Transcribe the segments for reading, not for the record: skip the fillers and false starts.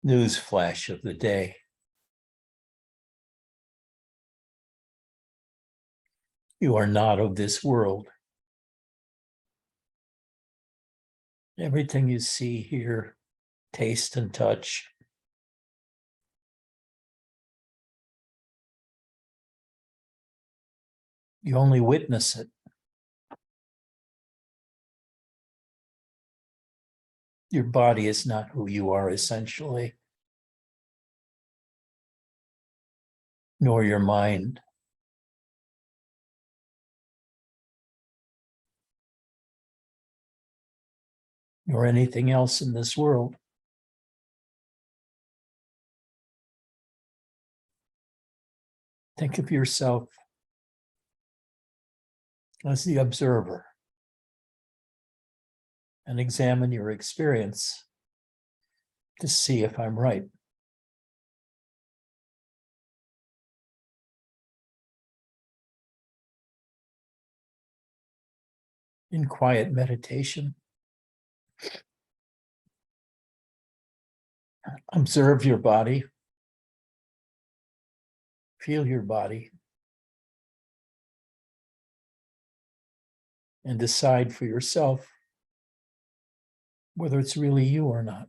News flash of the day. You are not of this world. Everything you see, hear, taste, and touch you only witness it. Your body is not who you are essentially, nor your mind. Nor anything else in this world. Think of yourself as the observer and examine your experience to see if I'm right. In quiet meditation, observe your body, feel your body, and decide for yourself whether it's really you or not.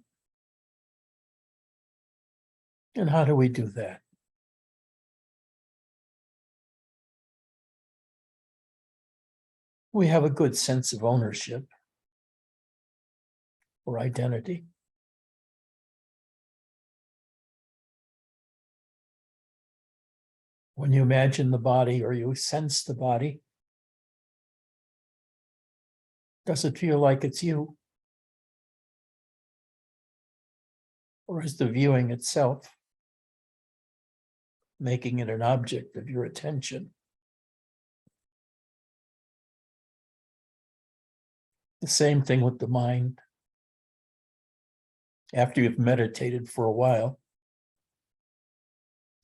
And how do we do that? We have a good sense of ownership or identity. When you imagine the body or you sense the body, does it feel like it's you? Or is the viewing itself making it an object of your attention? The same thing with the mind. After you've meditated for a while,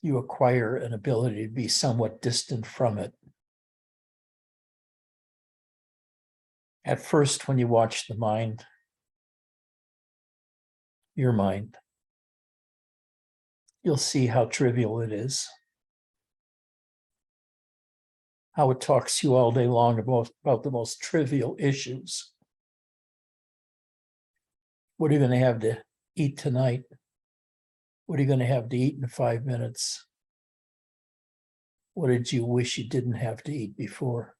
you acquire an ability to be somewhat distant from it. At first, when you watch the mind, your mind, you'll see how trivial it is, how it talks to you all day long about the most trivial issues. What are you going to have to eat tonight? What are you going to have to eat in 5 minutes? What did you wish you didn't have to eat before?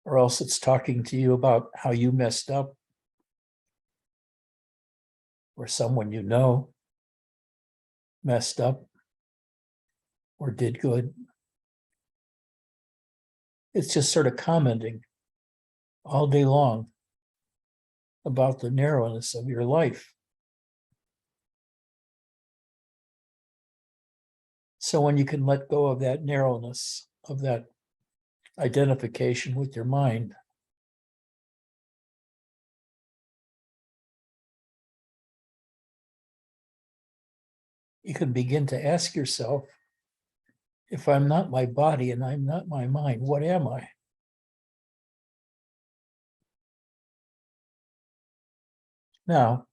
Or else it's talking to you about how you messed up, or someone you know messed up or did good. It's just sort of commenting all day long about the narrowness of your life. So when you can let go of that narrowness, of that identification with your mind, you can begin to ask yourself, if I'm not my body and I'm not my mind, what am I? Now,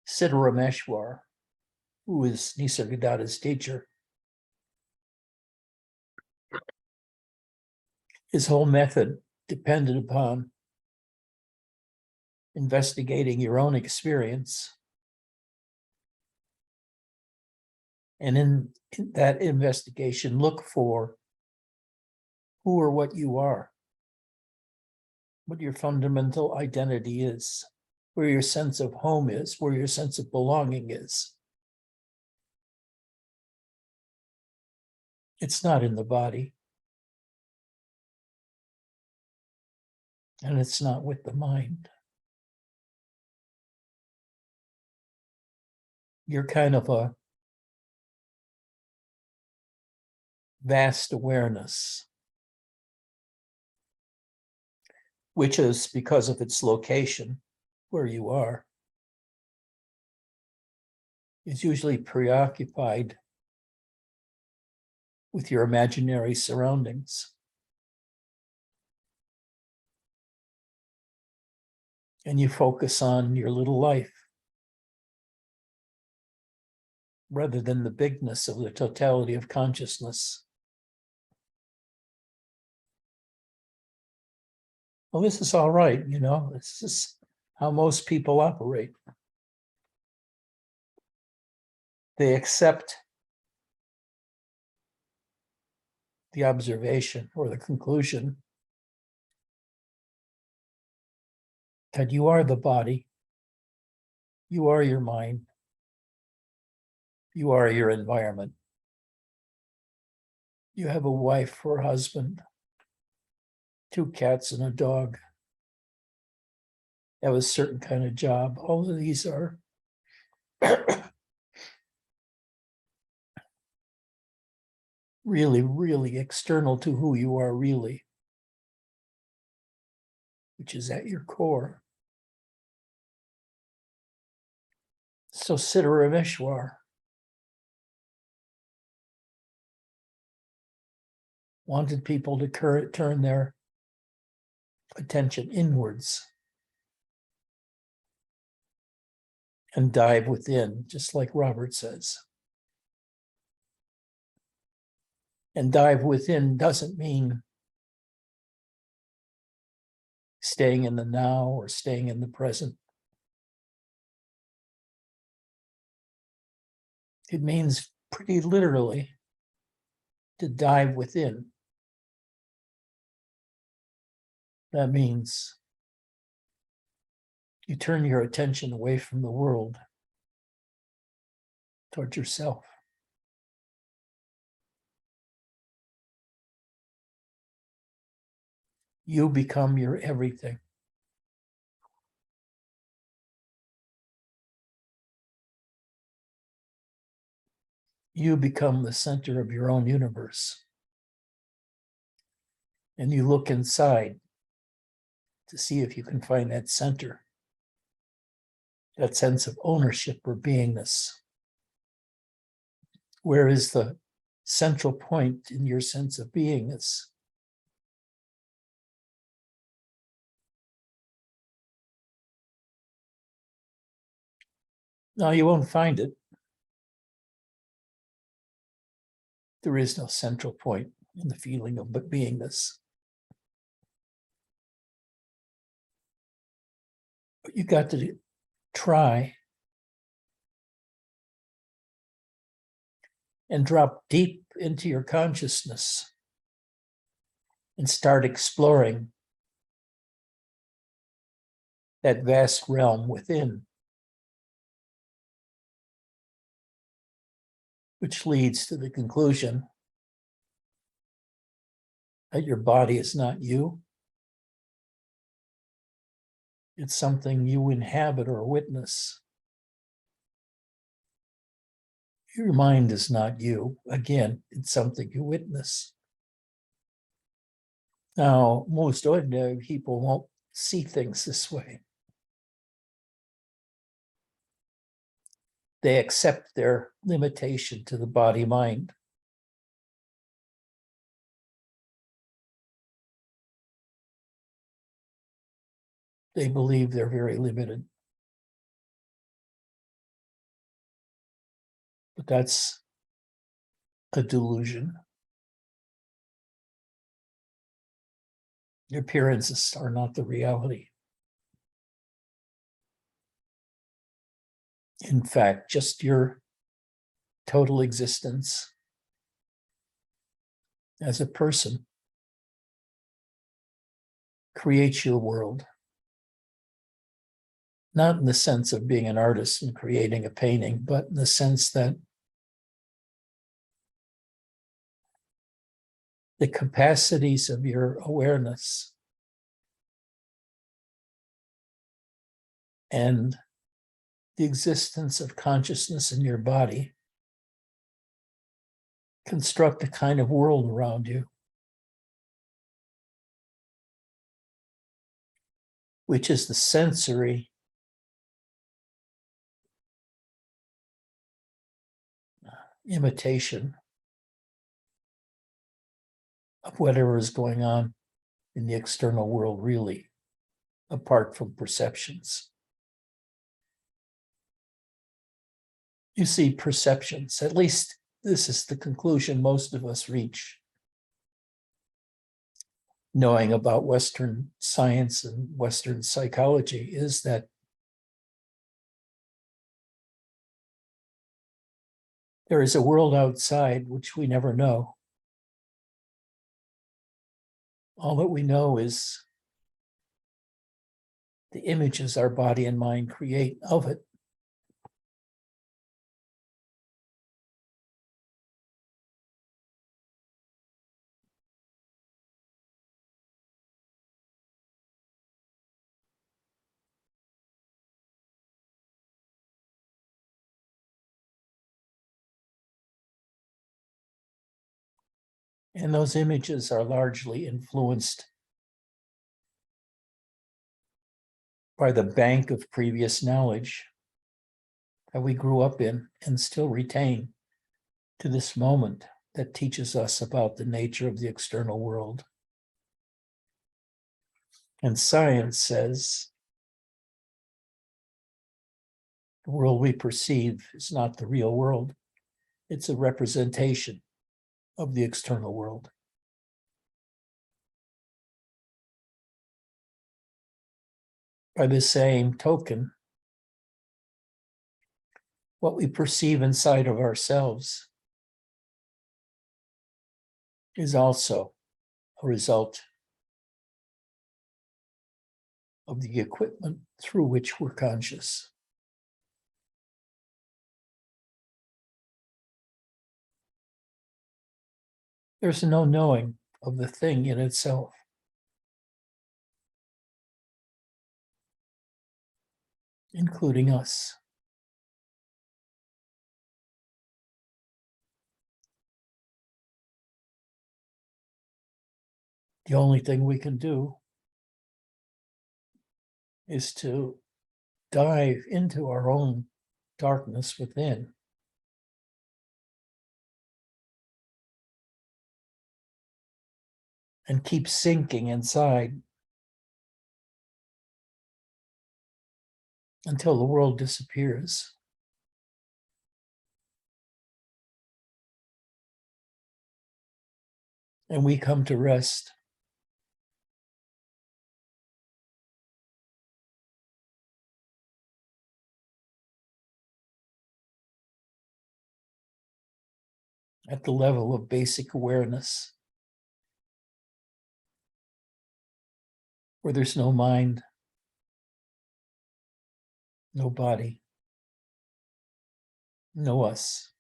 Siddha Rameshwar, who is Nisargadatta's teacher, his whole method depended upon investigating your own experience. And in that investigation, look for who or what you are, what your fundamental identity is, where your sense of home is, where your sense of belonging is. It's not in the body. And it's not with the mind. You're kind of a vast awareness, which is, because of its location, where you are, is usually preoccupied with your imaginary surroundings. And you focus on your little life rather than the bigness of the totality of consciousness. Well, this is all right, this is how most people operate. They accept the observation or the conclusion that you are the body, you are your mind, you are your environment. You have a wife or husband, 2 cats and a dog, have a certain kind of job. All of these are really, really external to who you are really, which is at your core. So Siddha Rameshwar wanted people to turn their attention inwards and dive within, just like Robert says. And dive within doesn't mean staying in the now or staying in the present. It means pretty literally to dive within. That means you turn your attention away from the world towards yourself. You become your everything. You become the center of your own universe. And you look inside to see if you can find that center, that sense of ownership or beingness. Where is the central point in your sense of beingness? Now, you won't find it. There is no central point in the feeling of beingness. But you got to try and drop deep into your consciousness and start exploring that vast realm within, which leads to the conclusion that your body is not you. It's something you inhabit or witness. Your mind is not you. Again, it's something you witness. Now, most ordinary people won't see things this way. They accept their limitation to the body-mind. They believe they're very limited. But that's a delusion. Your appearances are not the reality. In fact, just your total existence as a person creates your world. Not in the sense of being an artist and creating a painting, but in the sense that the capacities of your awareness and the existence of consciousness in your body construct a kind of world around you, which is the sensory imitation of whatever is going on in the external world, really, apart from perceptions. You see, perceptions, at least this is the conclusion most of us reach, knowing about Western science and Western psychology, is that there is a world outside which we never know. All that we know is the images our body and mind create of it. And those images are largely influenced by the bank of previous knowledge that we grew up in and still retain to this moment that teaches us about the nature of the external world. And science says the world we perceive is not the real world. It's a representation of the external world. By the same token, what we perceive inside of ourselves is also a result of the equipment through which we're conscious. There's no knowing of the thing in itself. Including us. The only thing we can do is to dive into our own darkness within. And keep sinking inside until the world disappears. And we come to rest. At the level of basic awareness, where there's no mind, no body, no us.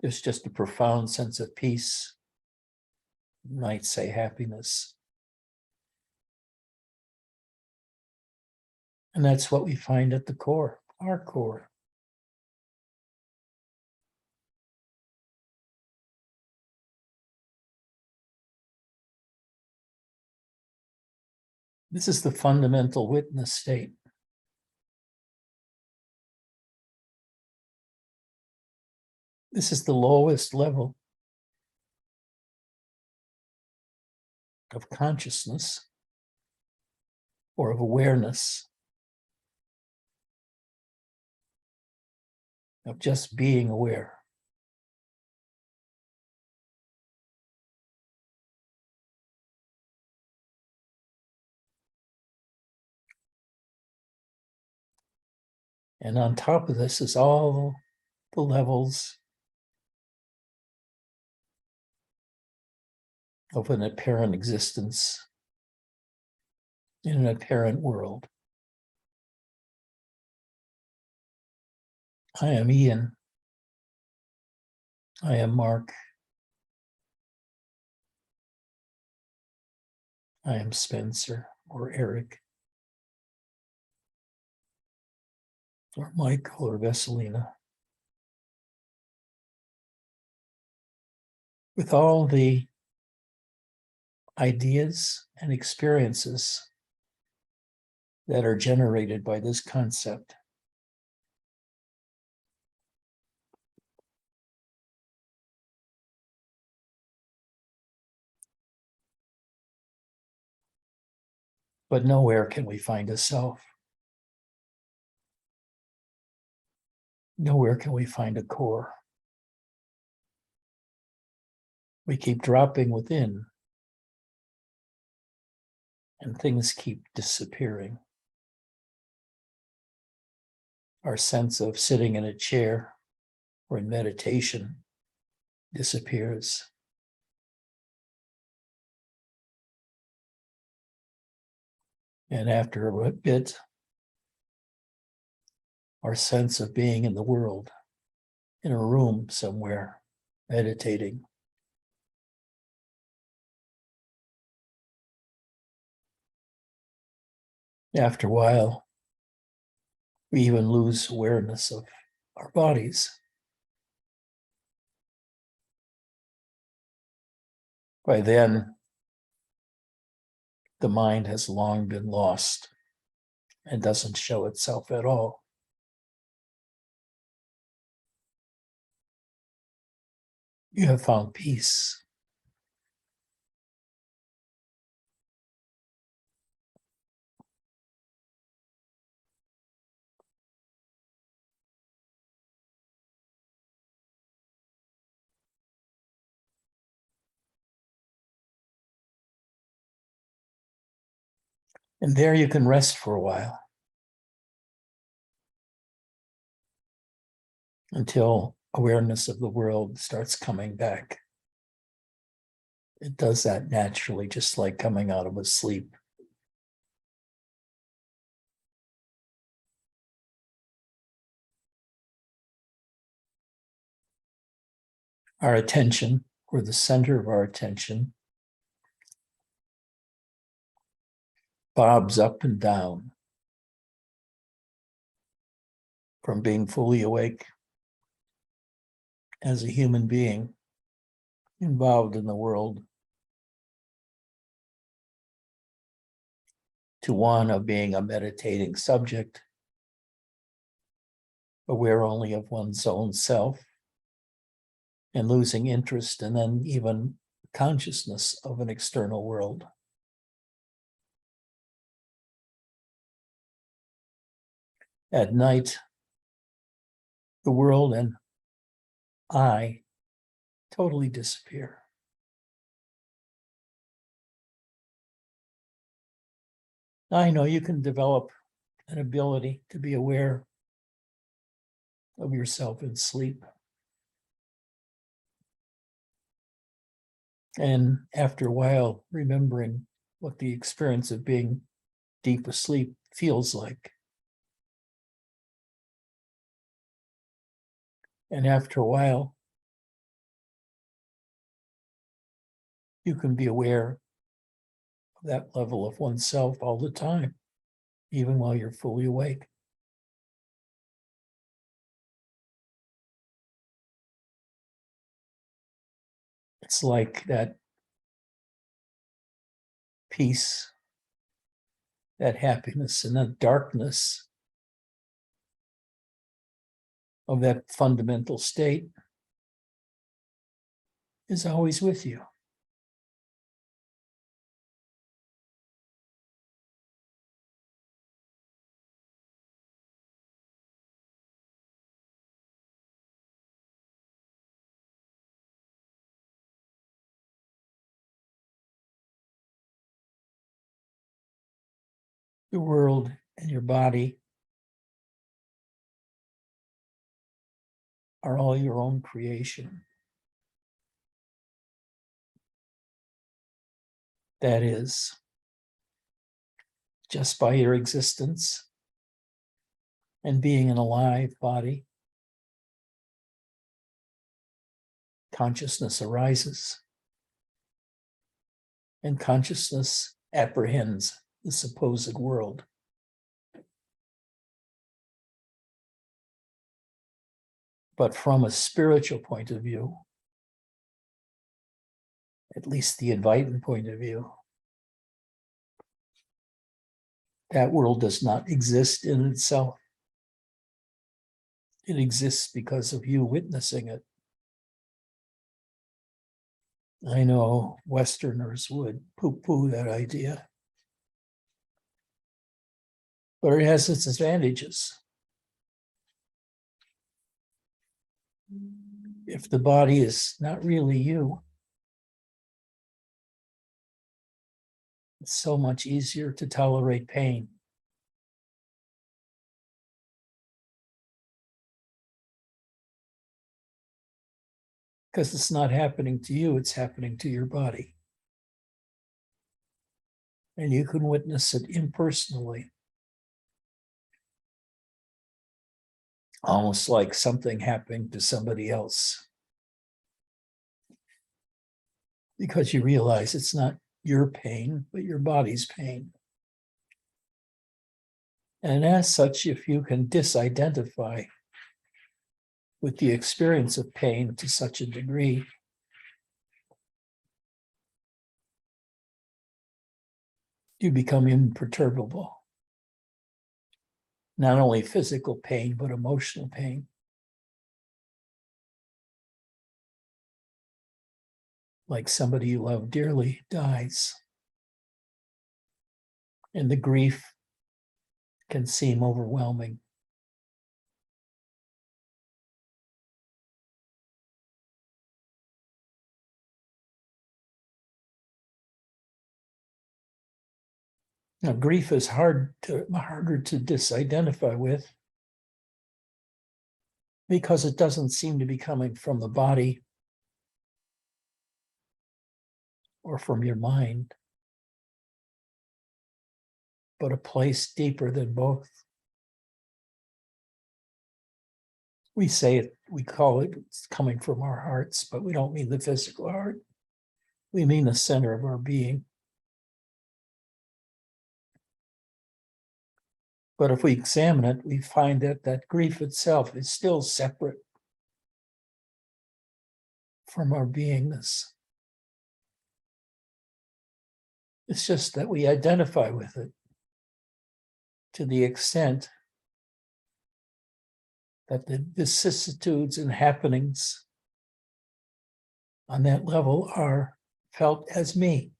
There's just a profound sense of peace, you might say happiness. And that's what we find at the core, our core. This is the fundamental witness state. This is the lowest level of consciousness or of awareness, of just being aware. And on top of this is all the levels of an apparent existence in an apparent world. I am Ian. I am Mark. I am Spencer or Eric or Michael or Vesselina. With all the ideas and experiences that are generated by this concept. But nowhere can we find a self. Nowhere can we find a core. We keep dropping within, and things keep disappearing. Our sense of sitting in a chair or in meditation disappears. And after a bit, our sense of being in the world, in a room somewhere, meditating. After a while, we even lose awareness of our bodies. By then, the mind has long been lost and doesn't show itself at all. You have found peace. And there you can rest for a while until awareness of the world starts coming back. It does that naturally, just like coming out of a sleep. Our attention, or the center of our attention, bobs up and down from being fully awake as a human being involved in the world to one of being a meditating subject, aware only of one's own self, and losing interest and then even consciousness of an external world. At night, the world and I totally disappear. I know you can develop an ability to be aware of yourself in sleep. And after a while, remembering what the experience of being deep asleep feels like. And after a while, you can be aware of that level of oneself all the time, even while you're fully awake. It's like that peace, that happiness, and that darkness of that fundamental state is always with you. The world and your body are all your own creation. That is, just by your existence and being an alive body, consciousness arises, and consciousness apprehends the supposed world. But from a spiritual point of view, at least the enlightened point of view, that world does not exist in itself. It exists because of you witnessing it. I know Westerners would poo-poo that idea. but it has its advantages. If the body is not really you, it's so much easier to tolerate pain. Because it's not happening to you, it's happening to your body. And you can witness it impersonally. Almost like something happening to somebody else. Because you realize it's not your pain, but your body's pain. And as such, if you can disidentify with the experience of pain to such a degree, you become imperturbable. Not only physical pain, but emotional pain. Like somebody you love dearly dies. And the grief can seem overwhelming. Now, grief is harder to disidentify with because it doesn't seem to be coming from the body or from your mind, but a place deeper than both. We say it, we call it, it's coming from our hearts, but we don't mean the physical heart. We mean the center of our being. But if we examine it, we find that that grief itself is still separate from our beingness. It's just that we identify with it to the extent that the vicissitudes and happenings on that level are felt as me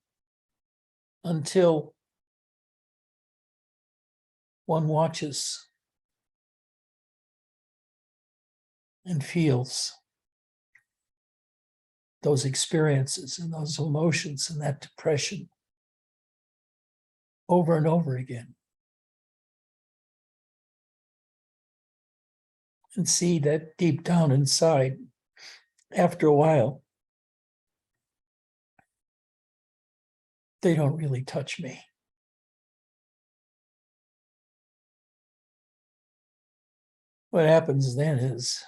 until one watches and feels those experiences and those emotions and that depression over and over again. And see that deep down inside, after a while, they don't really touch me. What happens then is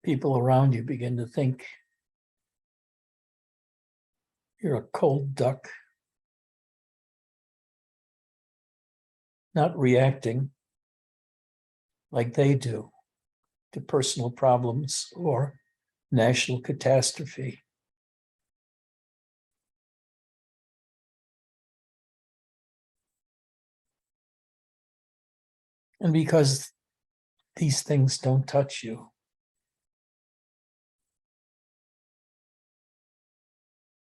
people around you begin to think you're a cold duck, not reacting like they do to personal problems or national catastrophe. And because these things don't touch you,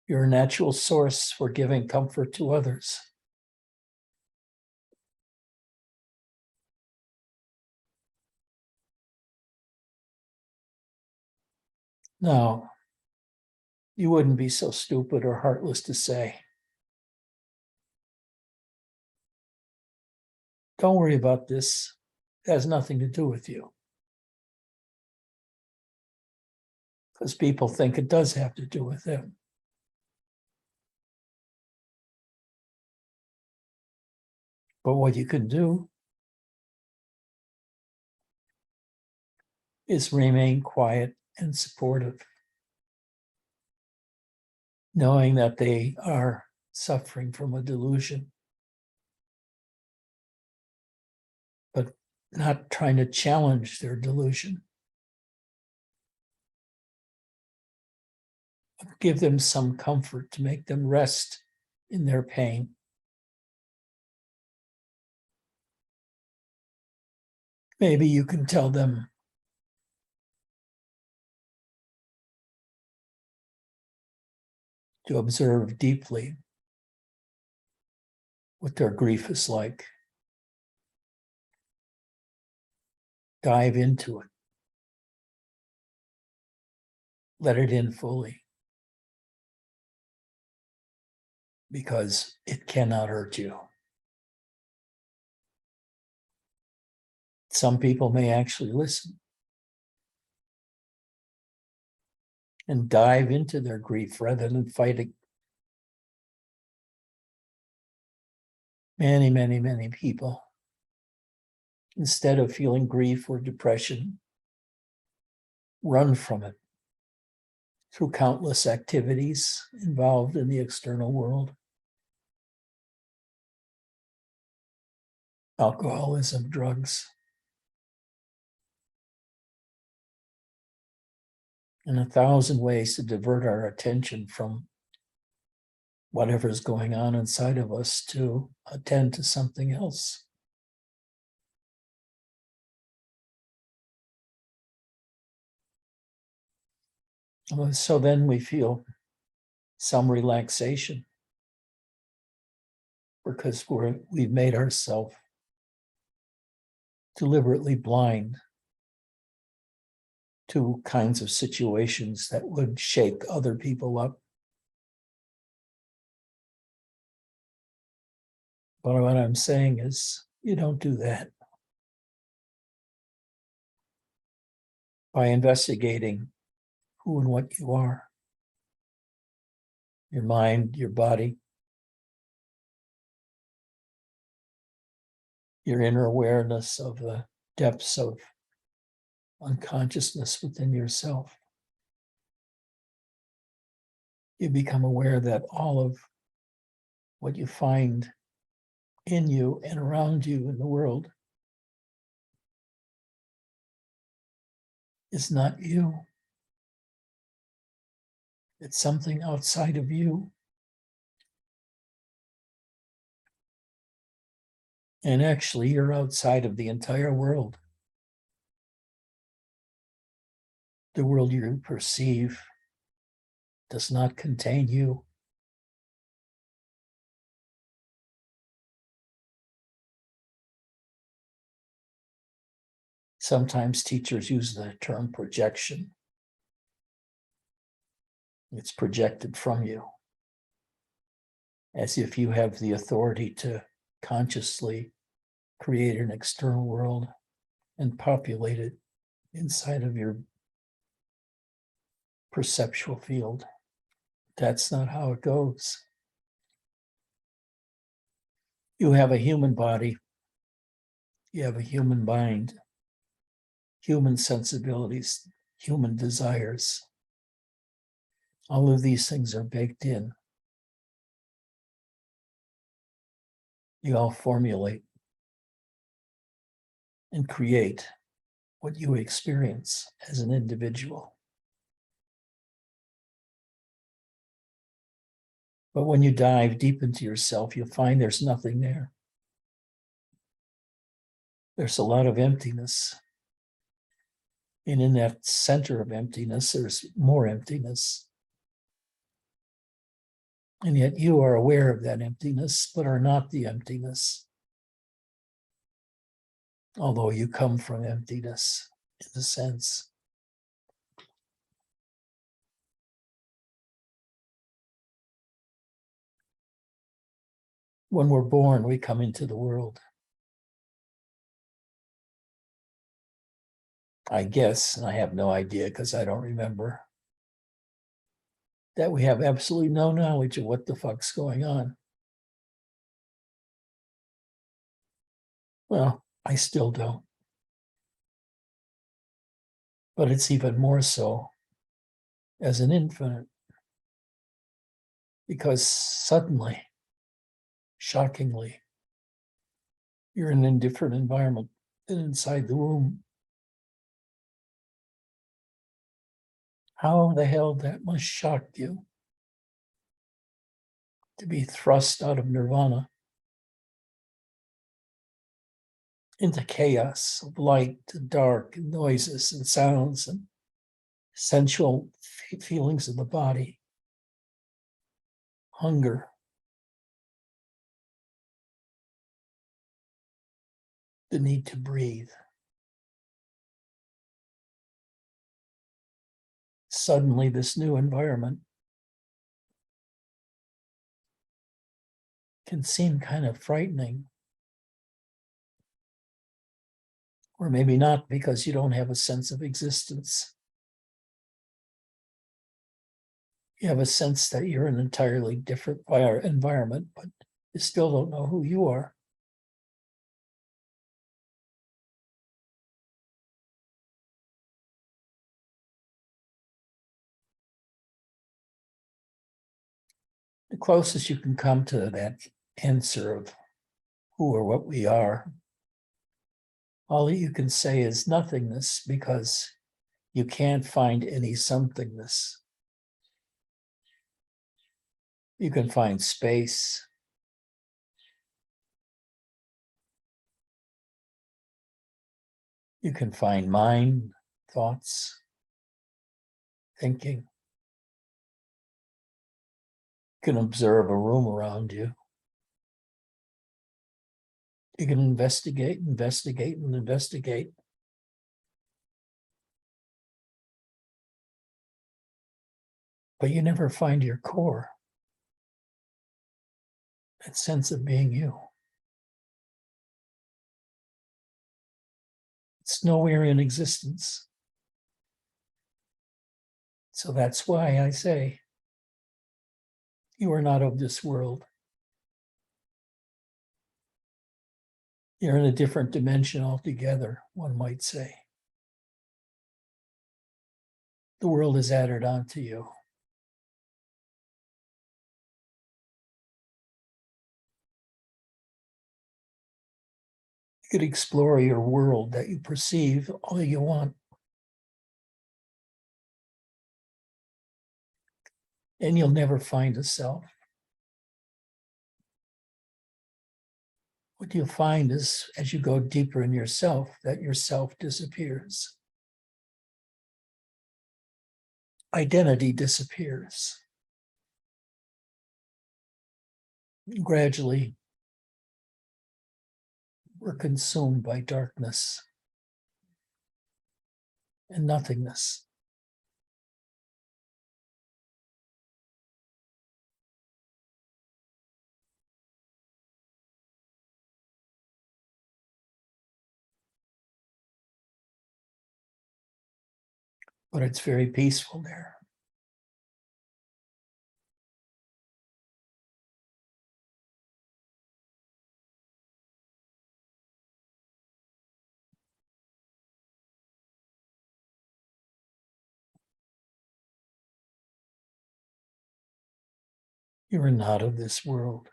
you're a natural source for giving comfort to others. Now, you wouldn't be so stupid or heartless to say, don't worry about this. It has nothing to do with you. Because people think it does have to do with them. But what you can do is remain quiet and supportive, knowing that they are suffering from a delusion, but not trying to challenge their delusion. Give them some comfort to make them rest in their pain. Maybe you can tell them to observe deeply what their grief is like. Dive into it. Let it in fully. Because it cannot hurt you. Some people may actually listen and dive into their grief rather than fighting. Many, many, many people, instead of feeling grief or depression, run from it through countless activities involved in the external world. Alcoholism, drugs, and 1,000 ways to divert our attention from whatever's going on inside of us to attend to something else. So then we feel some relaxation because we've made ourselves deliberately blind to kinds of situations that would shake other people up. But what I'm saying is, you don't do that. By investigating who and what you are, your mind, your body, your inner awareness of the depths of unconsciousness within yourself. You become aware that all of what you find in you and around you in the world is not you. It's something outside of you. And actually, you're outside of the entire world. The world you perceive does not contain you. Sometimes teachers use the term projection. It's projected from you, as if you have the authority to consciously create an external world and populate it inside of your perceptual field. That's not how it goes. You have a human body, you have a human mind, human sensibilities, human desires. All of these things are baked in. You all formulate and create what you experience as an individual. But when you dive deep into yourself, you'll find there's nothing there. There's a lot of emptiness. And in that center of emptiness, there's more emptiness. And yet you are aware of that emptiness, but are not the emptiness. Although you come from emptiness, in a sense. When we're born, we come into the world. I guess, and I have no idea because I don't remember, that we have absolutely no knowledge of what the fuck's going on. Well, I still don't. But it's even more so as an infant. Because suddenly, shockingly, you're in a different environment than inside the womb. How the hell that must shock you to be thrust out of nirvana into chaos of light and dark and noises and sounds and sensual feelings of the body, hunger, the need to breathe. Suddenly, this new environment can seem kind of frightening. Or maybe not, because you don't have a sense of existence. You have a sense that you're in an entirely different environment, but you still don't know who you are. The closest you can come to that answer of who or what we are, all that you can say is nothingness, because you can't find any somethingness. You can find space. You can find mind, thoughts, thinking. You can observe a room around you. You can investigate, and investigate. But you never find your core, that sense of being you. It's nowhere in existence. So that's why I say, you are not of this world. You're in a different dimension altogether, one might say. The world is added onto you. You could explore your world that you perceive all you want. And you'll never find a self. What you'll find is, as you go deeper in yourself, that yourself disappears. Identity disappears. Gradually, we're consumed by darkness and nothingness. But it's very peaceful there. You are not of this world.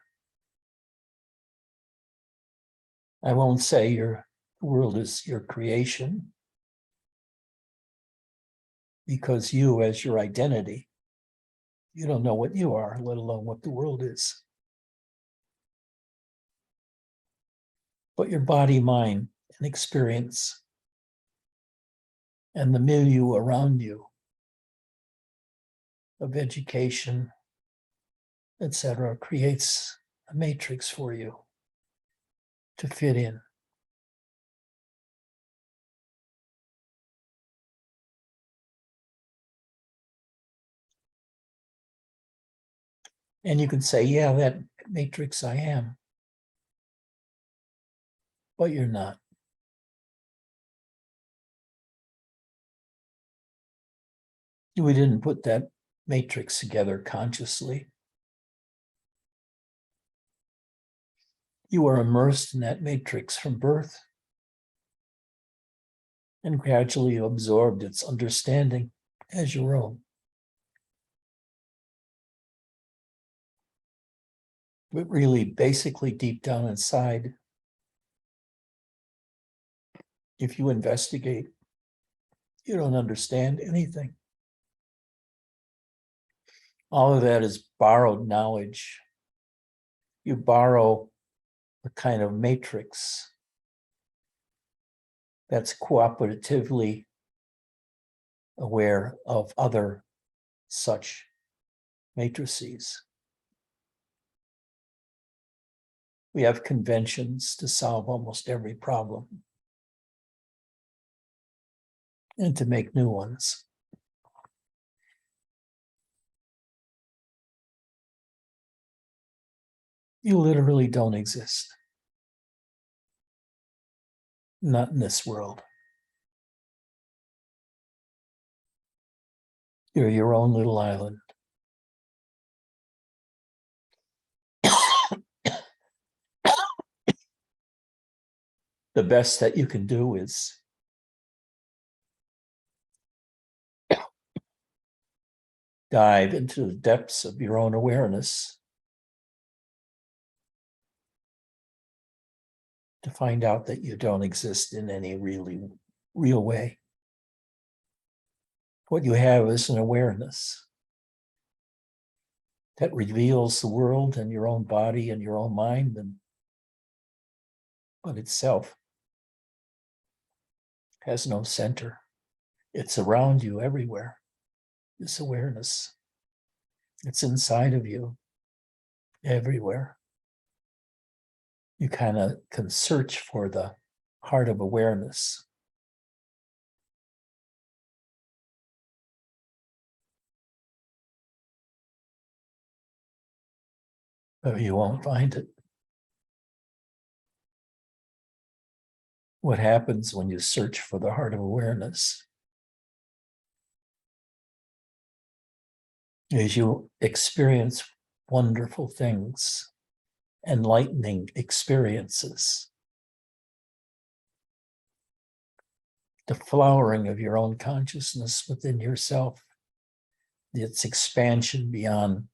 I won't say the world is your creation, because you, as your identity, you don't know what you are, let alone what the world is. But your body, mind, and experience, and the milieu around you of education, etc., creates a matrix for you to fit in. And you can say, yeah, that matrix I am. But you're not. We didn't put that matrix together consciously. You are immersed in that matrix from birth, and gradually absorbed its understanding as your own. But really, basically, deep down inside, if you investigate, you don't understand anything. All of that is borrowed knowledge. You borrow a kind of matrix that's cooperatively aware of other such matrices. We have conventions to solve almost every problem and to make new ones. You literally don't exist. Not in this world. You're your own little island. The best that you can do is dive into the depths of your own awareness to find out that you don't exist in any really real way. What you have is an awareness that reveals the world and your own body and your own mind, but itself has no center. It's around you everywhere, this awareness. It's inside of you everywhere. You kind of can search for the heart of awareness. But you won't find it. What happens when you search for the heart of awareness is you experience wonderful things, enlightening experiences. The flowering of your own consciousness within yourself, its expansion beyond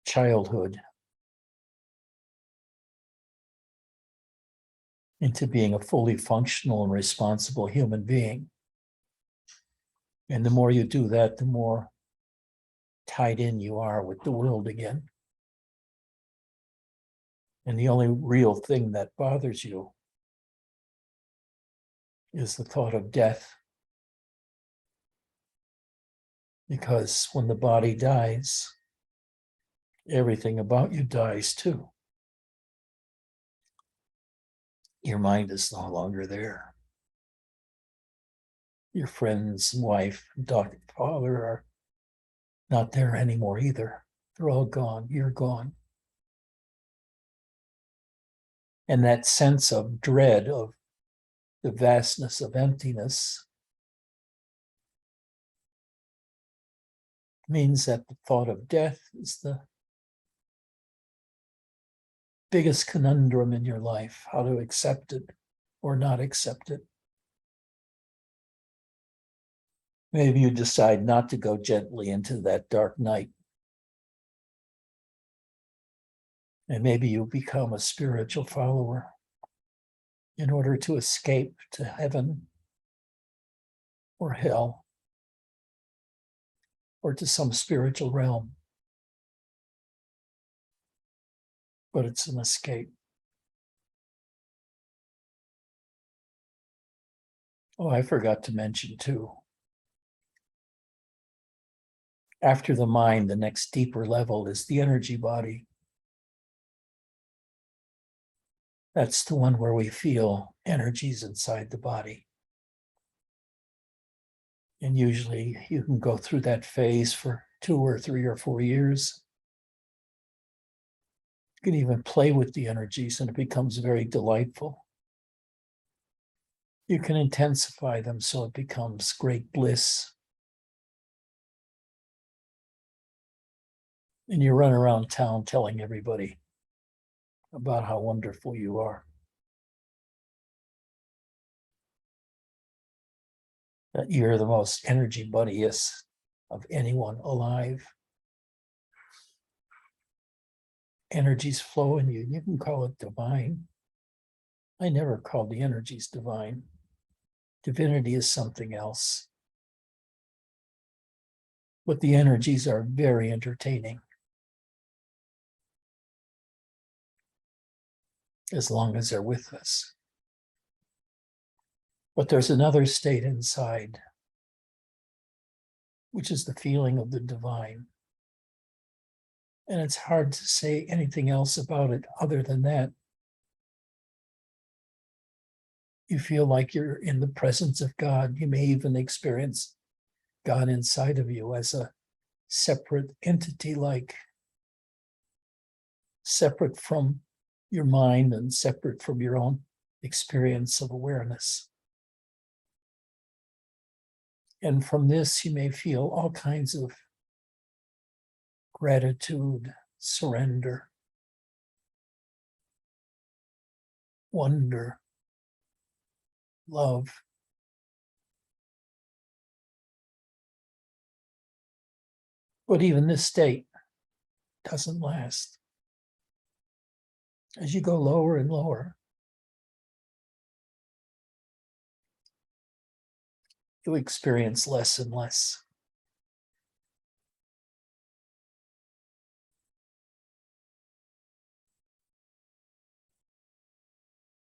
childhood into being a fully functional and responsible human being. And the more you do that, the more tied in you are with the world again. And the only real thing that bothers you is the thought of death. Because when the body dies, everything about you dies too. Your mind is no longer there. Your friends, wife, daughter, father are not there anymore either. They're all gone. You're gone. And that sense of dread of the vastness of emptiness means that the thought of death is the biggest conundrum in your life, how to accept it or not accept it. Maybe you decide not to go gently into that dark night. And maybe you become a spiritual follower in order to escape to heaven or hell or to some spiritual realm. But it's an escape. Oh, I forgot to mention too. After the mind, the next deeper level is the energy body. That's the one where we feel energies inside the body. And usually you can go through that phase for 2 or 3 or 4 years. You can even play with the energies and it becomes very delightful. You can intensify them so it becomes great bliss. And you run around town telling everybody about how wonderful you are. That you're the most energy buddiest of anyone alive. Energies flow in you. You can call it divine. I never called the energies divine. Divinity is something else. But the energies are very entertaining. As long as they're with us. But there's another state inside, which is the feeling of the divine. And it's hard to say anything else about it other than that. You feel like you're in the presence of God. You may even experience God inside of you as a separate entity, like separate from your mind and separate from your own experience of awareness. And from this, you may feel all kinds of gratitude, surrender, wonder, love. But even this state doesn't last. As you go lower and lower, you experience less and less.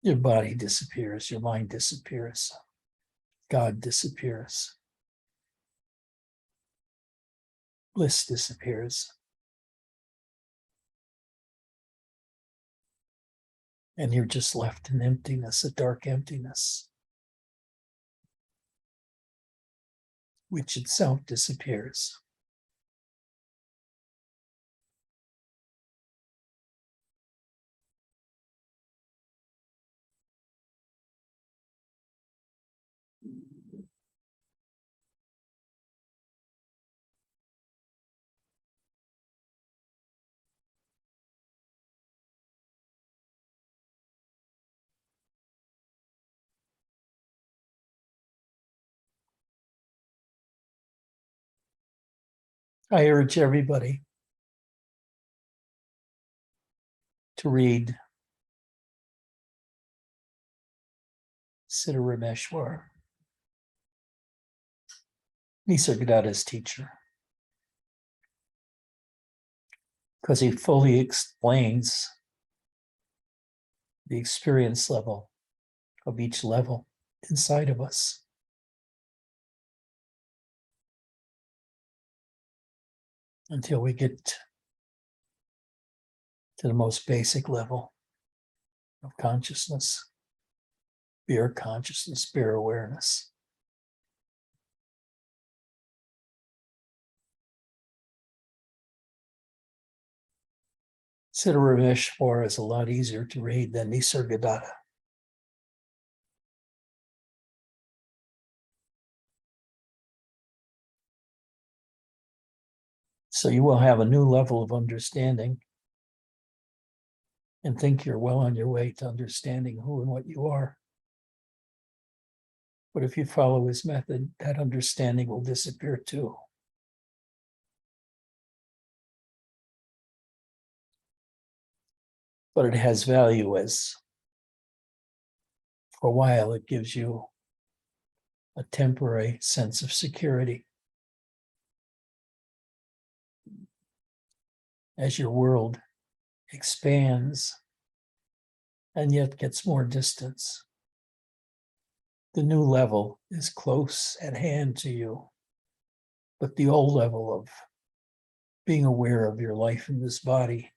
Your body disappears, your mind disappears, God disappears, bliss disappears. And you're just left in emptiness, a dark emptiness, which itself disappears. I urge everybody to read Siddha Rameshwar, Nisargadatta's teacher, because he fully explains the experience level of each level inside of us. Until we get to the most basic level of consciousness, pure consciousness, pure awareness. Siddha Rameshwar is a lot easier to read than Nisargadatta. So you will have a new level of understanding and think you're well on your way to understanding who and what you are. But if you follow his method, that understanding will disappear too. But it has value as, for a while, it gives you a temporary sense of security. As your world expands and yet gets more distance, the new level is close at hand to you. But the old level of being aware of your life in this body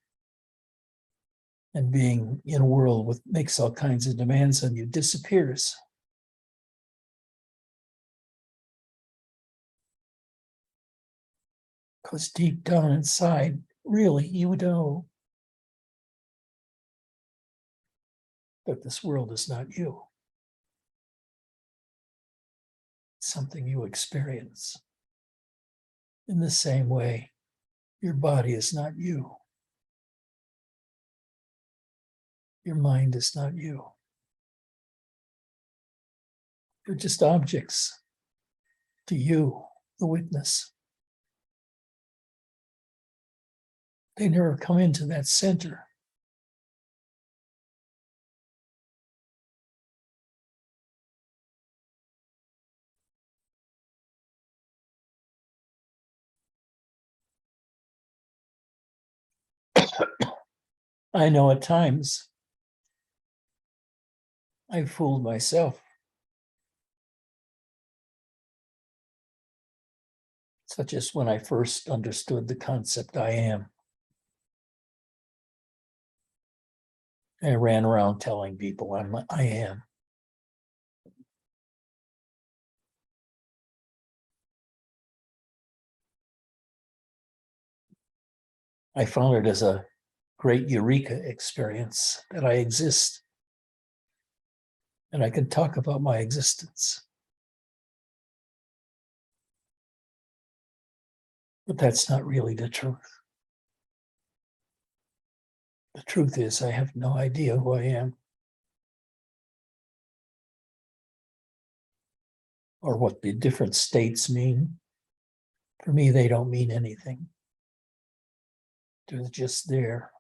and being in a world with makes all kinds of demands on you disappears. Because deep down inside, really, you know that this world is not you. It's something you experience. In the same way, your body is not you. Your mind is not you. They're just objects to you, the witness. They never come into that center. I know at times I fooled myself, such as when I first understood the concept I am. I ran around telling people I am. I found it as a great eureka experience that I exist. And I can talk about my existence. But that's not really the truth. The truth is, I have no idea who I am or what the different states mean. For me, they don't mean anything. They're just there.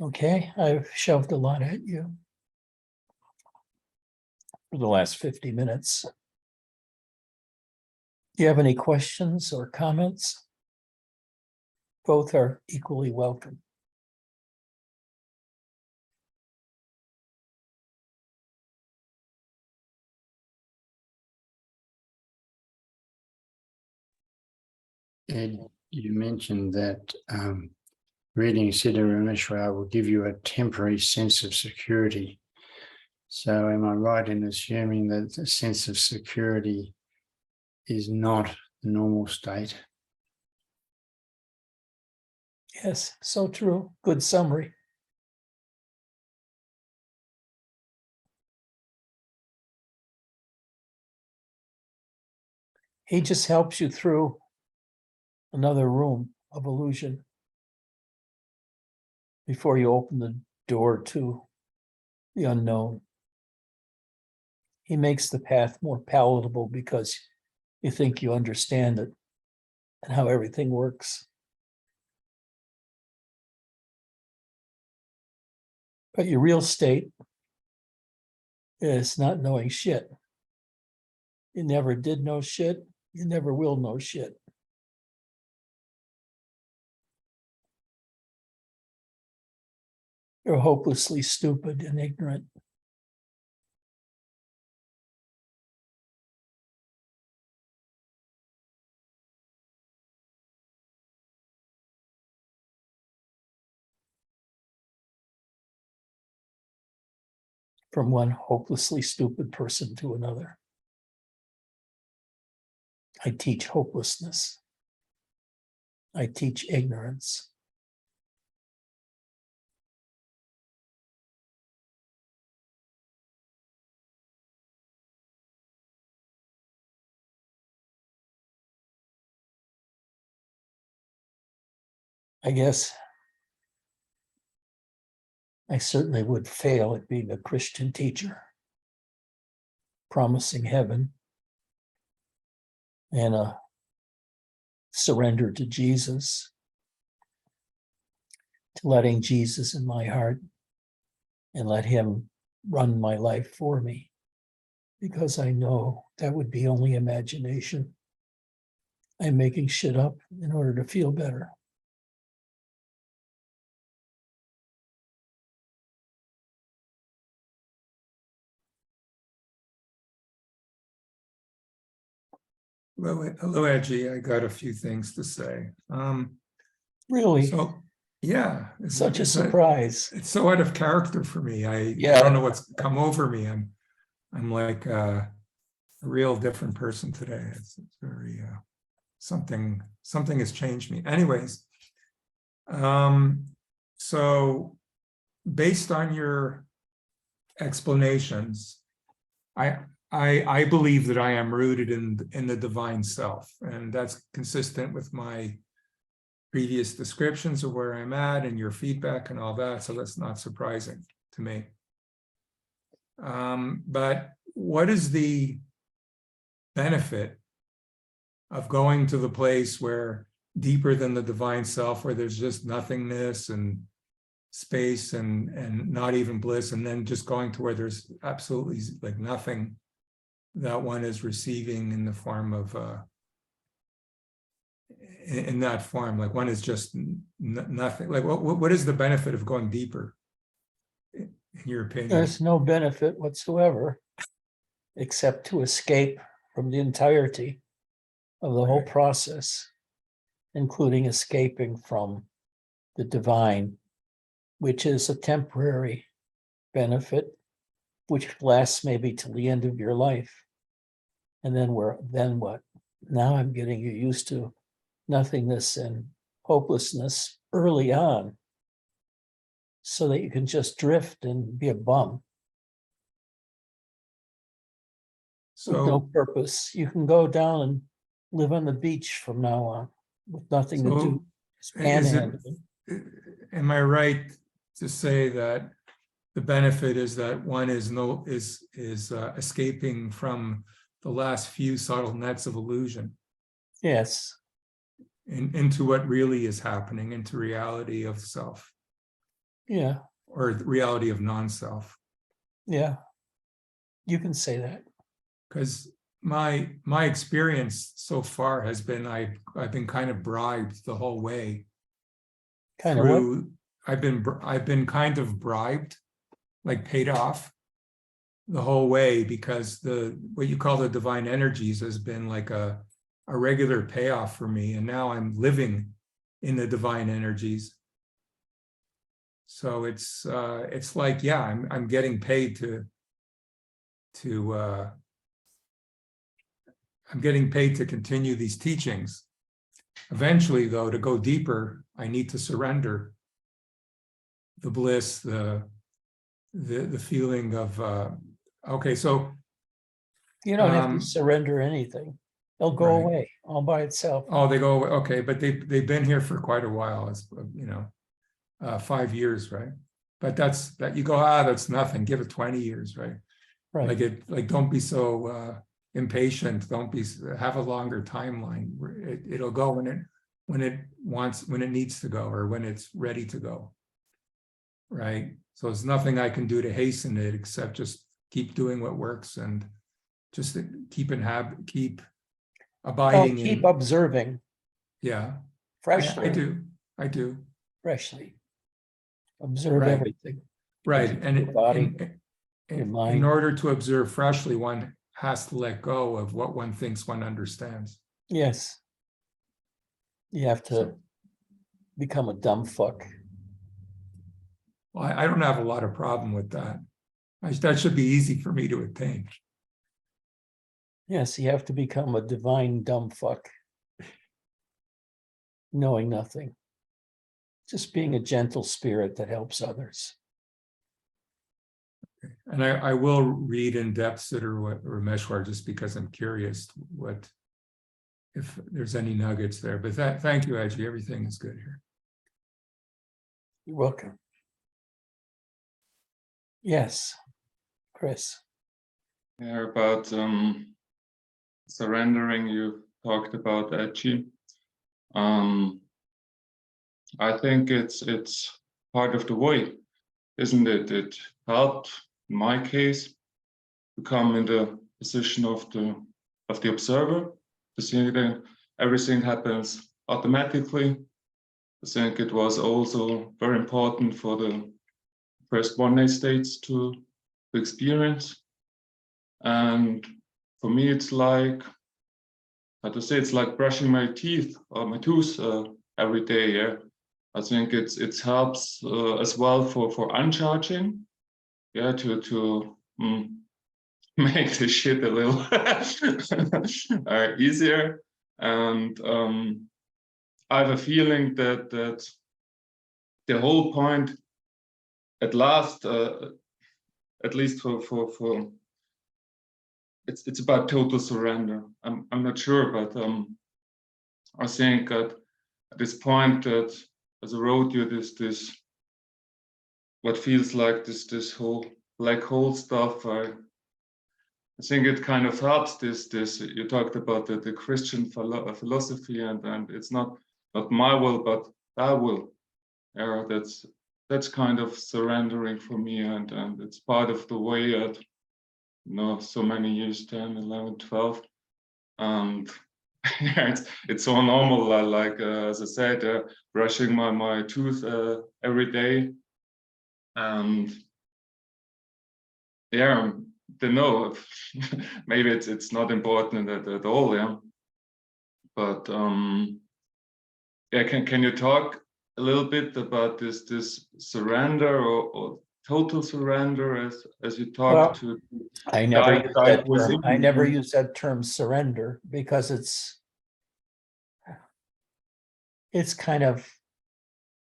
Okay, I've shoved a lot at you for the last 50 minutes. Do you have any questions or comments? Both are equally welcome. Ed, you mentioned that reading Siddha Rameshwar will give you a temporary sense of security. So am I right in assuming that the sense of security is not the normal state? Yes, so true. Good summary. He just helps you through another room of illusion before you open the door to the unknown. He makes the path more palatable because you think you understand it and how everything works. But your real state is not knowing shit. You never did know shit. You never will know shit. You're hopelessly stupid and ignorant. From one hopelessly stupid person to another. I teach hopelessness. I teach ignorance. I guess I certainly would fail at being a Christian teacher, promising heaven and a surrender to Jesus, to letting Jesus in my heart and let him run my life for me, because I know that would be only imagination. I'm making shit up in order to feel better. Hello, Edgy. I got a few things to say. Really, So, yeah, such a surprise. It's so out of character for me. I Yeah. don't know what's come over me. I'm like a real different person today. It's very something has changed me. Anyways, so based on your explanations, I believe that I am rooted in the divine self, and that's consistent with my previous descriptions of where I'm at and your feedback and all that. So that's not surprising to me. But what is the benefit of going to the place where deeper than the divine self, where there's just nothingness and space and not even bliss, and then just going to where there's absolutely like nothing that one is receiving in the form of in that form, like one is just nothing. Like what is the benefit of going deeper, in your opinion? There's no benefit whatsoever, except to escape from the entirety of the whole Right. process, including escaping from the divine, which is a temporary benefit, which lasts maybe till the end of your life. And then what? Now I'm getting you used to nothingness and hopelessness early on, so that you can just drift and be a bum with no So, purpose. You can go down and live on the beach from now on with nothing to do. Just is it, panhandling. am I right to say that the benefit is that one is escaping from the last few subtle nets of illusion Yes, into what really is happening, into reality of self yeah, or the reality of non-self? yeah. You can say that. Because my experience so far has been I've been kind of bribed the whole way Kind of what? through. I've been kind of bribed, like paid off the whole way, because what you call the divine energies has been like a regular payoff for me, and now I'm living in the divine energies. So it's like, yeah, I'm getting paid to I'm getting paid to continue these teachings. Eventually, though, to go deeper, I need to surrender the bliss, the feeling of okay. So You don't have to surrender anything. It'll go right. away all by itself. Oh, they go away. Okay, but they've been here for quite a while. It's 5 years, right? But that you go, that's nothing. Give it 20 years, right? Right. Like don't be so impatient. Have a longer timeline. It'll go when it needs to go, or when it's ready to go. Right. So there's nothing I can do to hasten it except just keep doing what works, and just keep abiding Keep in. observing Yeah. freshly. I do. Freshly. Observe Right. everything. Right. And Your body, your in mind. order to observe freshly, one has to let go of what one thinks one understands. Yes. You have to become a dumb fuck. Well, I don't have a lot of problem with that. That should be easy for me to attain. Yes, you have to become a divine dumb fuck. Knowing nothing. Just being a gentle spirit that helps others. And I will read in depth Siddhar Rameshwar, just because I'm curious if there's any nuggets there. But thank you, Ajay. Everything is good here. You're welcome. Yes, Chris. Yeah, about surrendering, you talked about Ajay. I think it's part of the way, isn't it? It helped, in my case, to come in the position of the observer, to see that everything happens automatically. I think it was also very important for the first one-night states to experience. And for me, it's like, how to say, it's like brushing my teeth or my tooth every day. Yeah, I think it helps as well for uncharging. Yeah, to make the shit a little easier. And I have a feeling that the whole point, at last, at least for it's about total surrender. I'm not sure, but I think at this point, that as I wrote you this what feels like this whole black hole stuff, I think it kind of helps this you talked about the Christian philosophy, and it's not my will but thy will. Yeah, that's kind of surrendering for me, and it's part of the way at so many years, 10, 11, 12, and yeah, it's so normal, like as I said, brushing my tooth every day. And yeah, don't know. Maybe it's not important at all, yeah. But yeah, can you talk a little bit about this surrender or total surrender as you Well, talk to I never guide use that term. within I never you? use that term surrender because it's kind of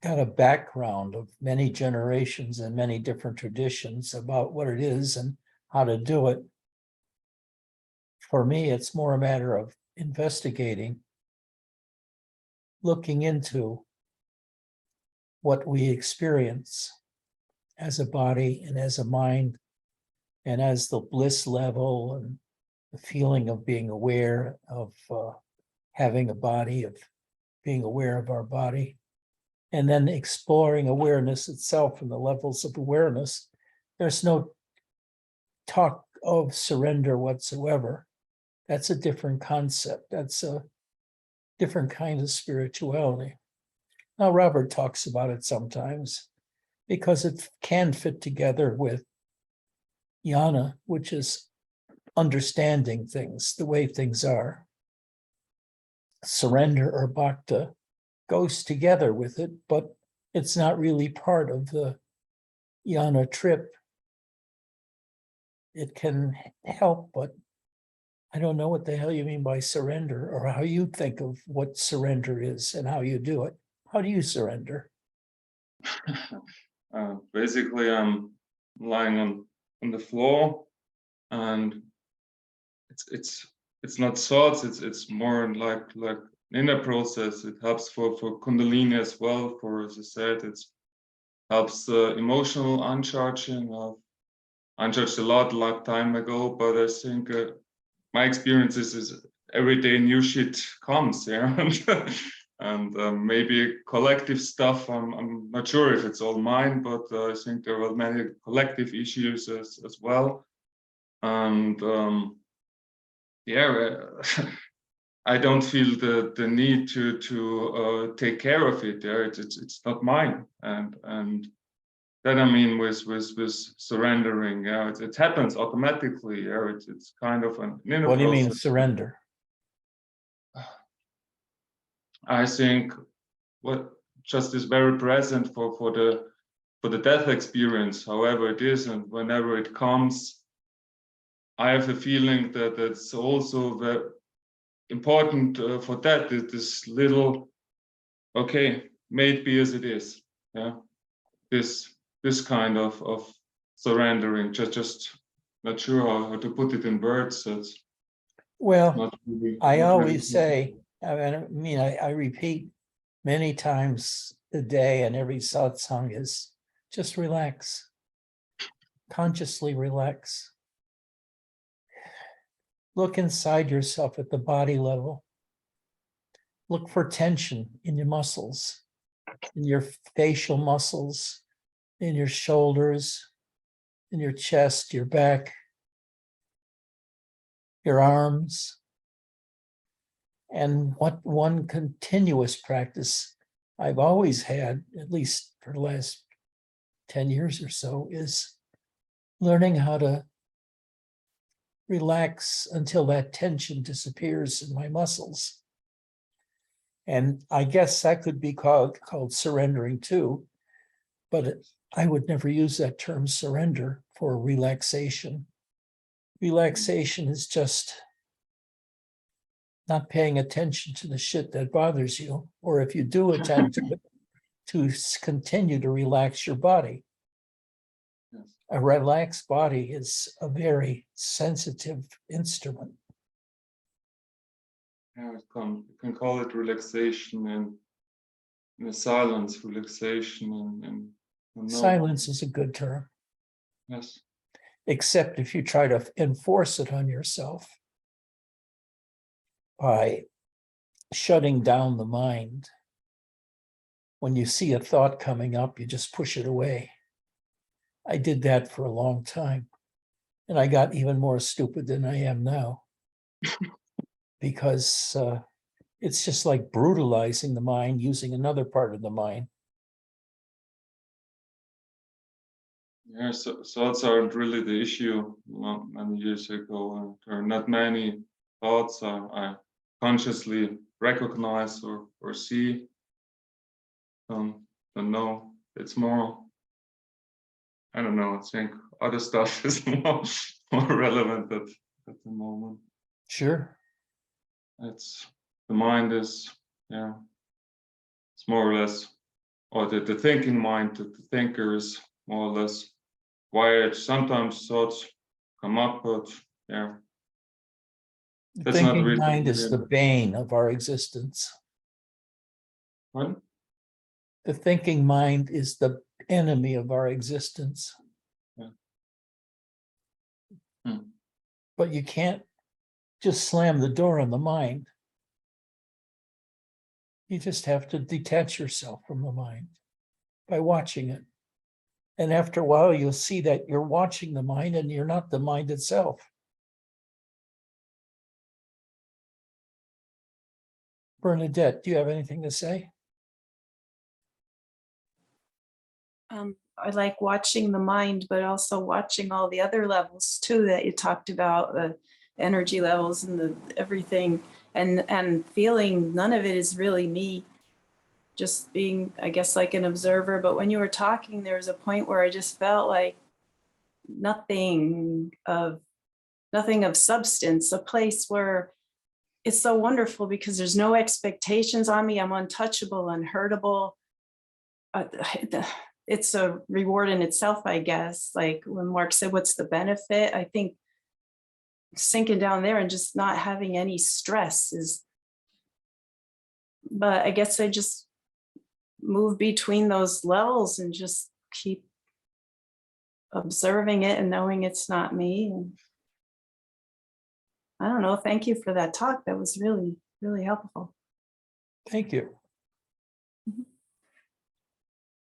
got a background of many generations and many different traditions about what it is and how to do it. For me, it's more a matter of investigating, looking into what we experience as a body and as a mind and as the bliss level and the feeling of being aware of having a body, of being aware of our body, and then exploring awareness itself and the levels of awareness. There's no talk of surrender whatsoever. That's a different concept. That's a different kind of spirituality. Now, Robert talks about it sometimes because it can fit together with jnana, which is understanding things the way things are. Surrender or bhakti goes together with it, but it's not really part of the jnana trip. It can help, but I don't know what the hell you mean by surrender or how you think of what surrender is and how you do it. How do you surrender? Basically, I'm lying on the floor, and it's not thoughts. It's more like inner process. It helps for Kundalini as well. For, as I said, it helps emotional uncharging. I've uncharged a lot time ago, but I think my experiences is every day new shit comes, yeah. And maybe collective stuff. I'm not sure if it's all mine, but I think there are many collective issues as well. And yeah, I don't feel the need to take care of it. Yeah, it's not mine, and that I mean with surrendering. Yeah, it happens automatically. Yeah, it's kind of an inner What do you mean process. surrender? I think what just is very present for the death experience, however it is, and whenever it comes, I have a feeling that it's also very important for that. This little, okay, may it be as it is. Yeah, this kind of surrendering. Just not sure how to put it in words. That's Well, not really. I not really always say, I repeat many times a day, and every satsang is just relax, consciously relax. Look inside yourself at the body level. Look for tension in your muscles, in your facial muscles, in your shoulders, in your chest, your back, your arms. And what one continuous practice I've always had, at least for the last 10 years or so, is learning how to relax until that tension disappears in my muscles. And I guess that could be called surrendering too, but I would never use that term surrender for relaxation. Relaxation is just not paying attention to the shit that bothers you, or if you do attend to it, to continue to relax your body. Yes. A relaxed body is a very sensitive instrument. Yeah, you can call it relaxation and in a silence, relaxation and no. Silence is a good term, Yes. except if you try to enforce it on yourself by shutting down the mind. When you see a thought coming up, you just push it away. I did that for a long time, and I got even more stupid than I am now because it's just like brutalizing the mind using another part of the mind. Yeah, so thoughts aren't really the issue. Many years ago, there are not many thoughts I consciously recognize or see. But no, it's more. I don't know. I think other stuff is more relevant at the moment. Sure. It's the mind is, yeah, it's more or less, or the thinking mind, the thinker is more or less wired. Sometimes thoughts come up, but yeah, The that's not thinking really. mind is the bane of our existence. What? The thinking mind is the enemy of our existence. Yeah. Hmm. But you can't just slam the door on the mind. You just have to detach yourself from the mind by watching it. And after a while, you'll see that you're watching the mind and you're not the mind itself. Bernadette, do you have anything to say? I like watching the mind, but also watching all the other levels too that you talked about, the energy levels and the everything, and feeling none of it is really me, just being, I guess, like an observer. But when you were talking, there was a point where I just felt like nothing of substance, a place where it's so wonderful because there's no expectations on me. I'm untouchable, unhurtable. It's a reward in itself, I guess. Like when Mark said, what's the benefit? I think sinking down there and just not having any stress is, but I guess I just move between those levels and just keep observing it and knowing it's not me. And I don't know. Thank you for that talk. That was really, really helpful. Thank you. Mhm.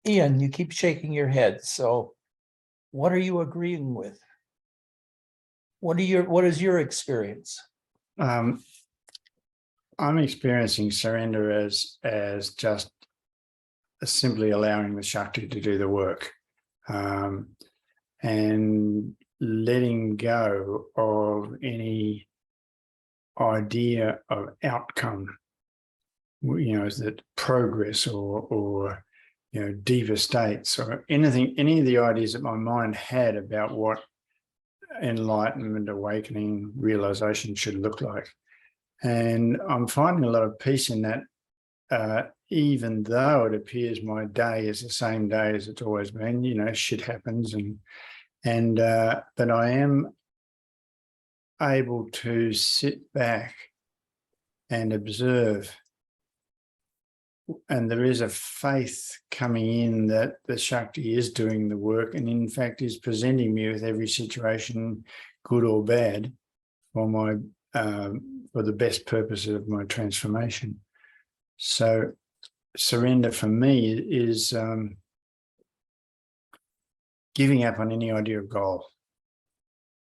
Ian, you keep shaking your head. So what are you agreeing with? What is your experience? I'm experiencing surrender as just simply allowing the Shakti to do the work, and letting go of any idea of outcome. Is that progress or deeper states or anything, any of the ideas that my mind had about what enlightenment, awakening, realization should look like. And I'm finding a lot of peace in that, even though it appears my day is the same day as it's always been. Shit happens, but I am able to sit back and observe. And there is a faith coming in that the Shakti is doing the work and in fact is presenting me with every situation, good or bad, for the best purposes of my transformation. So surrender for me is giving up on any idea of goal.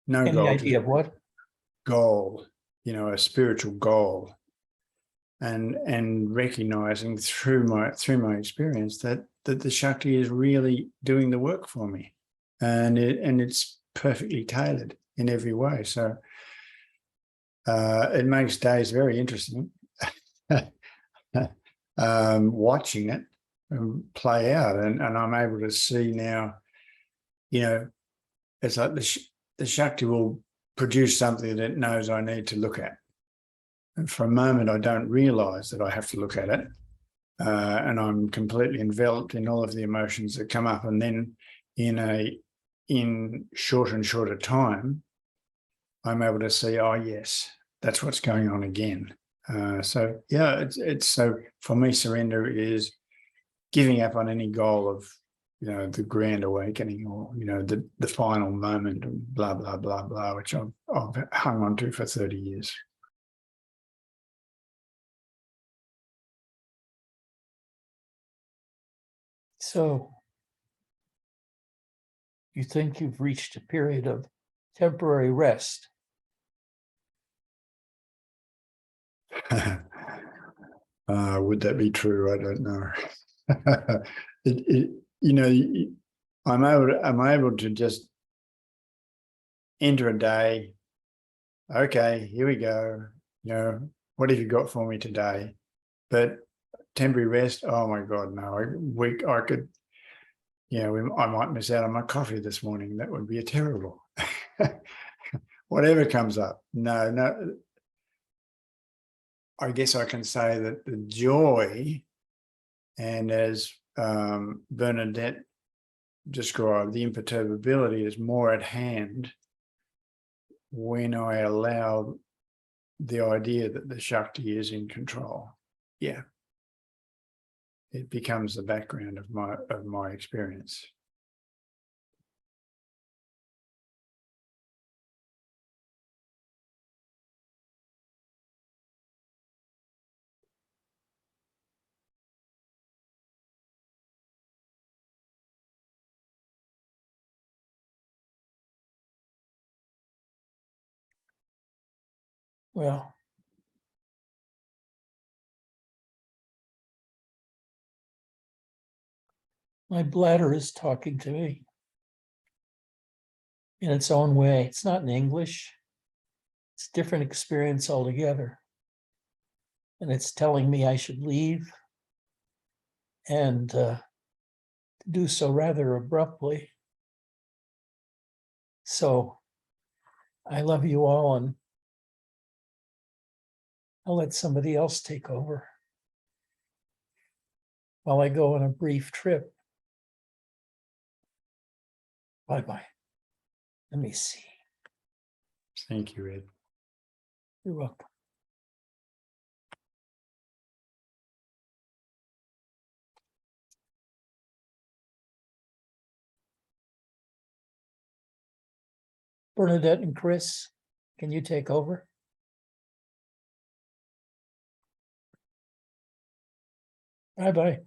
No Any goal. idea of what? Goal, a spiritual goal. And recognizing through my experience that the Shakti is really doing the work for me, and it's perfectly tailored in every way. So it makes days very interesting, watching it play out, and I'm able to see now. It's like the Shakti will produce something that it knows I need to look at. And for a moment, I don't realize that I have to look at it. And I'm completely enveloped in all of the emotions that come up. And then in shorter and shorter time, I'm able to see, oh, yes, that's what's going on again. So, yeah, it's so for me, surrender is giving up on any goal of, the grand awakening or, the final moment and blah, blah, blah, blah, which I've hung on to for 30 years. So you think you've reached a period of temporary rest? Would that be true? I don't know. I'm able to just enter a day. Okay, here we go. You know, what have you got for me today? But temporary rest, oh my God, no. I could, I might miss out on my coffee this morning. That would be terrible. Whatever comes up. No. I guess I can say that the joy, and as Bernadette described, the imperturbability is more at hand when I allow the idea that the Shakti is in control. Yeah. It becomes the background of my experience. Well, my bladder is talking to me in its own way. It's not in English. It's a different experience altogether. And it's telling me I should leave, and do so rather abruptly. So I love you all, and I'll let somebody else take over while I go on a brief trip. Bye-bye. Let me see. Thank you, Ed. You're welcome. Bernadette and Chris, can you take over? Bye-bye.